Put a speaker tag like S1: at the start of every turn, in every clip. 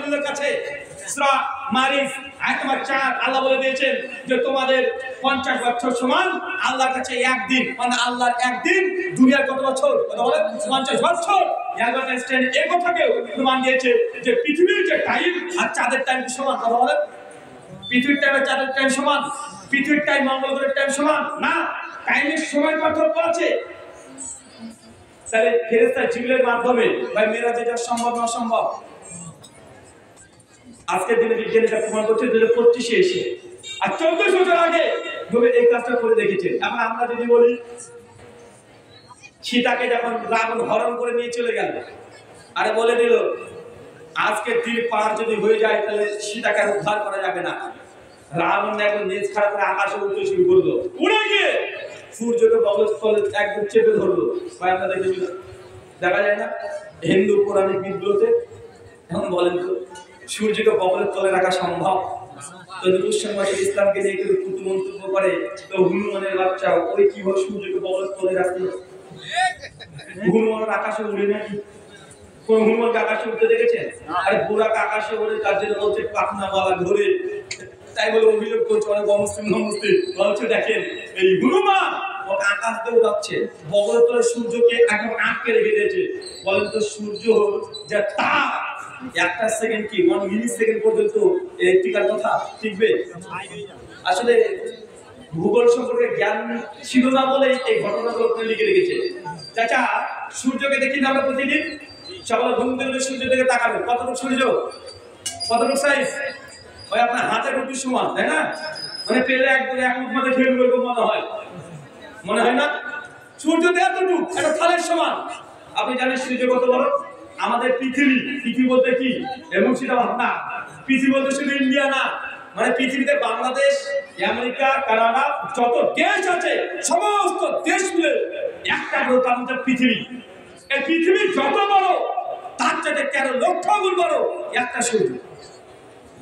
S1: রাসূলের কাছে। সূরা মারিফ আয়াত নম্বর 4 আল্লাহ বলে দিয়েছেন যে তোমাদের 50 বছর সমান আল্লাহর কাছে একদিন, মানে আল্লাহর একদিন দুনিয়ার কত বছর? কথা বলেন 50 বছর। অ্যালবার্ট আইনস্টাইন এই কথাকেও প্রমাণ দিয়েছে যে পৃথিবীর যে টাইম আর চাঁদের টাইম সমান। কথা বলেন পৃথিবীর টাইম আর চাঁদের টাইম সমান? পৃথিবীর টাইম মঙ্গল গ্রহের টাইম সমান না, টাইমের সময় পার্থক্য আছে। তাহলে ফেরেশতা জিবরিলের মাধ্যমে ভাই মেরাজে যাওয়া সম্ভব না অসম্ভব? আজকের দিনে বিজ্ঞানীরা প্রমাণ করছে 2025 এসে, আর 1400 বছর আগে নবী এই কাজটা করে দেখেছেন। এখন আমরা যদি বলি সীতাকে যখন রাবণ হরণ করে নিয়ে চলে গেল, আরে বলে দিল আজকের দিন পার যদি হয়ে যায় তাহলে সীতাকে উদ্ধার করা যাবে না। রাবণ একদম নেজ খারাপ করে আকাশে উঠতে শুরু করলো, উড়ে গিয়ে সূর্যকে বগলের তলে একদম চেপে ধরলো। ভাই আমরা দেখেছি দেখা যায় না হিন্দু পৌরাণিক বিদ্রোহতে? এখন বলেন তো সূর্যকে বগলের তলে রাখা সম্ভব? তো দুঃসময় ইসলামকে নিয়ে কেউ কুটু মন্তব্য করে, তো হনুমানের বাচ্চা ওই কিভাবে সূর্যকে বগলের তলে রাখলো? হনুমান আকাশে উড়ে নাকি? কোন হনুমানকে আকাশে উঠতে দেখেছেন? আরে বুড়াকে আকাশে উড়ে তার জন্য বলছে পাখনাওয়ালা ধরে, তাই বলে অভিযোগ করছে অনেক অমুসলিম বলছে দেখেন এই হনুমান ওকে আকাশ দিয়ে উড়াচ্ছে, বগলের তলে সূর্যকে একদম আটকে রেখে দিয়েছে। বলেন তো সূর্য যা তাপ, একটা সেকেন্ড কি 1 মিলি সেকেন্ড পর্যন্ত টিকার কথা টিকবে? আসলে ভূগোল সম্পর্কে জ্ঞান ছিল না বলেই এই ঘটনাগুলো লিখে রেখেছে। চাচা সূর্যকে দেখি না আমরা প্রতিদিন সকালে ঘুম থেকে সূর্য দিকে তাকাবেন, কতটুকু সূর্য, কতটুকু সাইজ? ওই আপনার হাতের রুটির সমান, তাই না? মানে পেলে একদম এক মুখ মধ্যে খেয়ে নেবে মনে হয় না? সূর্য এতটুকু একটা থালের সমান। আপনি জানেন সূর্য কত বড়? আমাদের পৃথিবী বলতে কি এমন সেটা ভাবনা, পৃথিবী বলতে শুধু ইন্ডিয়া না, মানে পৃথিবীতে বাংলাদেশ, আমেরিকা, কানাডা যত দেশ আছে সমস্ত দেশ মিলে একটা বড় তার মধ্যে পৃথিবী। এই পৃথিবী যত বড় তার চাইতে 13 লক্ষ গুণ বড় একটা সূর্য।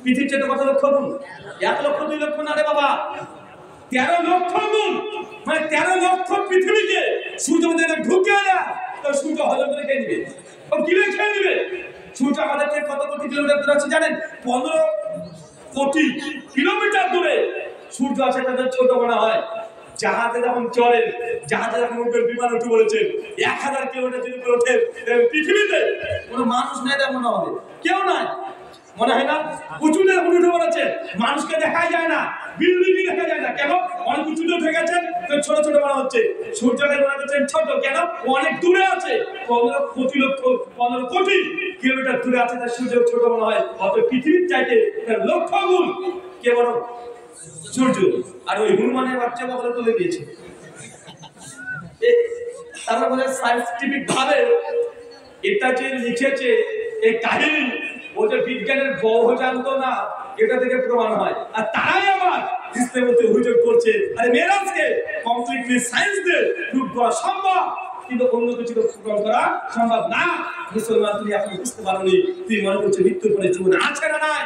S1: পৃথিবীর চাইতে কত লক্ষ গুণ? 1 লক্ষ 2 লক্ষ না রে বাবা, 13 লক্ষ গুণ। মানে 13 লক্ষ পৃথিবীকে সূর্য মধ্যে ঢুকিয়ে দেয় তো সূর্য হজম করে খেয়ে নিবে, ও গিলে খেয়ে নিবে। সূর্য আমাদের থেকে কত কোটি কিলোমিটার দূরে আছে জানেন? 15 কোটি কিলোমিটার দূরে সূর্য আছে। তাদের ছোট মনে হয় জাহাজে যখন চলেন, জাহাজে যখন উঠবেন, বিমান উঠে বলেছেন 1000 কিলোমিটার যদি ওঠেন পৃথিবীতে কোনো মানুষ নাই, তেমন হবে কেউ নাই, মনে হয় না? উঁচুতে উঠে বলেছেন মানুষকে দেখা যায় না, বিল্ডিং দেখা যায় না, কেন? অনেক উঁচুতে উঠে গেছেন তো ছোট ছোট মনে হচ্ছে। সূর্যকে মনে করছেন ছোট, কেন? অনেক দূরে আছে, 15 কোটি কিলোমিটার দূরে আছে, তার সূর্য ছোট মনে হয়। অত পৃথিবীর চাইতে লক্ষ গুণ কে বড়? সূর্য। আর ওই হনুমানের বাচ্চা বগলে তুলে দিয়েছে। তারা বলে সায়েন্টিফিক ভাবে এটা যে লিখেছে এই কাহিনী, ও যে বিজ্ঞানের বহ জানতো না, এটা থেকে প্রমাণ হয়। আর তারাই আবার ইসলামতে অভিযোগ করছে আরে মেরাজকে কমপ্লিটলি সায়েন্স দিয়ে প্রুফ করা সম্ভব, কিন্তু অন্য কিছু প্রমাণ করা সম্ভব না। মুসলমান তুমি এখন বুঝতে পারোনি, তুই মনে করছো মৃত্যুর পরে জীবন আছে না নাই?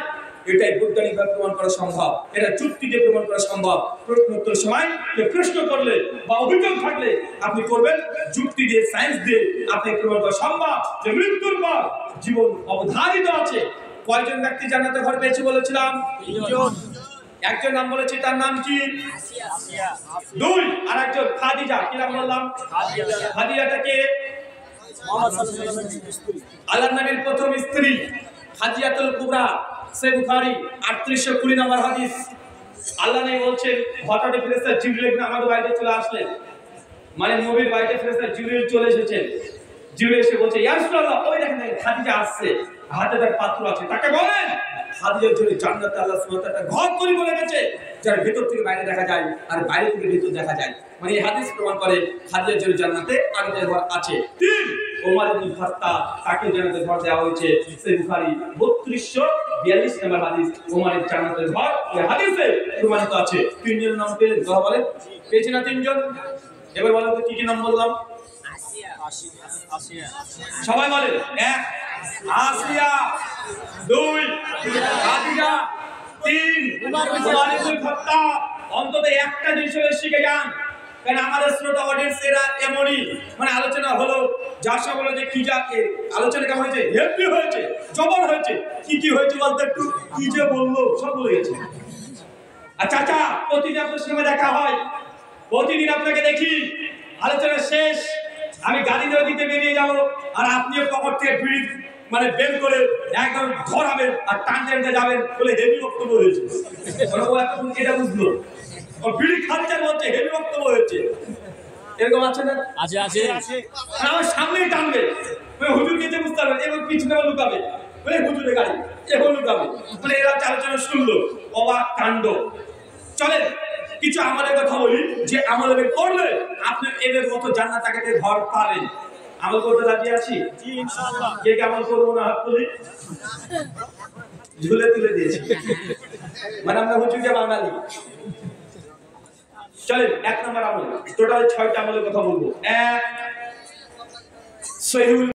S1: এটাই বৈজ্ঞানিকভাবে প্রমাণ করা সম্ভব, এটা যুক্তি দিয়ে প্রমাণ করা সম্ভব। প্রশ্নোত্তর সময় প্রশ্ন করলে বা অভিযোগ থাকলে আপনি করবেন যুক্তি দিয়ে, সায়েন্স দিয়ে আপনি প্রমাণ করা সম্ভব যে মৃত্যুর পর জীবন অবধারিত আছে। কয়জন ব্যক্তি জান্নাতে ঘর পেয়েছে বলেছিলাম? 3 একজন নাম বলেছি, তার নাম কি? 2 আর একজন খাদিজা। কি নাম বললাম? খাদিজাটাকে আল্লাহর নবীর প্রথম স্ত্রী খাদিজাতুল কুবরা, সহিহ বুখারী 3820 নম্বর হাদিস। আল্লাহ নবী বলছেন হঠাৎ ফেরেশতা জিবরিল আমাদের বাড়িতে চলে আসলেন, মানে নবীর বাড়িতে ফেরেশতা জিবরিল চলে এসেছেন। জিবরিল এসে বলছে ইয়া রাসূলুল্লাহ, ওই দেখেন খাদিজা আসছে, হাতে তার পাত্র আছে, তাকে বলেন খাদিজার জন্য জান্নাতে আল্লাহ সুবহানাহু ওয়া তাআলা ঘর তৈরি করে গেছে, যার ভিতর থেকে বাইরে দেখা যায় আর বাইরে থেকে ভিতর দেখা যায়। মানে এই হাদিস প্রমাণ করে খাদিজার জন্য জান্নাতে আরেকটা ঘর আছে। 3 ওমর ইবনে খাত্তাব, তাকে জান্নাতে ঘর দেওয়া হয়েছে। সহিহ বুখারী 3242 নম্বর হাদিস, ওমরের জান্নাতের ঘর এই হাদিসে প্রমাণিত আছে। 3 জনের নাম পেলেন, কথা বলেন পেয়েছে না 3 জন? এবার বলেন তো কি কি নাম বললাম? সবাই বলেন। 1 আসিয়া, 2 খাদিজা, 3 ওমর ইবনে খাত্তাব। অন্তত একটা জিনিস শিখে যান, কারণ আমাদের শ্রোতা অডিয়েন্স এরা এমনই, মানে আলোচনা হলো যার সঙ্গে বলো যে কি যা আলোচনা কেমন হয়েছে, হেভি হয়েছে, জবর হয়েছে, কি হয়েছে বলতে একটু কি যে বললো সব বলে গেছে। আর চাচা প্রতিদিন আপনার সঙ্গে দেখা হয়, প্রতিদিন আপনাকে দেখি, আলোচনা শেষ আমি গাড়ি দিতে বেরিয়ে যাব আর আপনিও পকেট থেকে বিড়ি মানে বের করে একদম ধরাবেন আর টানতে যাবেন বলে হেভি বক্তব্য হয়েছে। ও এখন এটা বুঝলো, ও বিড়ি খাচ্ছেন বলছে হেভি বক্তব্য হয়েছে, এরকম আছে না?
S2: আছে আছে আছে।
S1: আমার সামনেই টানবে, হুজুর নিচে বুঝতে পারবেন, এবং পিছনে লুকাবে, বলে হুজুরের গাড়ি এখন লুকাবে, মানে এরা আলোচনা শুনলো, অবাক কাণ্ড। চলেন কিছু আমলের কথা বলি, যে আমল করলে আপনি এদের মতো জান্নাত আগাতে ঘর পাবেন। আমল করতে রাজি আছি?
S2: জি ইনশাআল্লাহ।
S1: কে কেমন করবো না হাত তুলি, ঝুলে তুলে দিয়েছি, মানে আমরা হুজুরকে বাঙালি। চলেন 1 নম্বর আমল, টোটাল 6টা আমলের কথা বলবো। 1, সহিহুল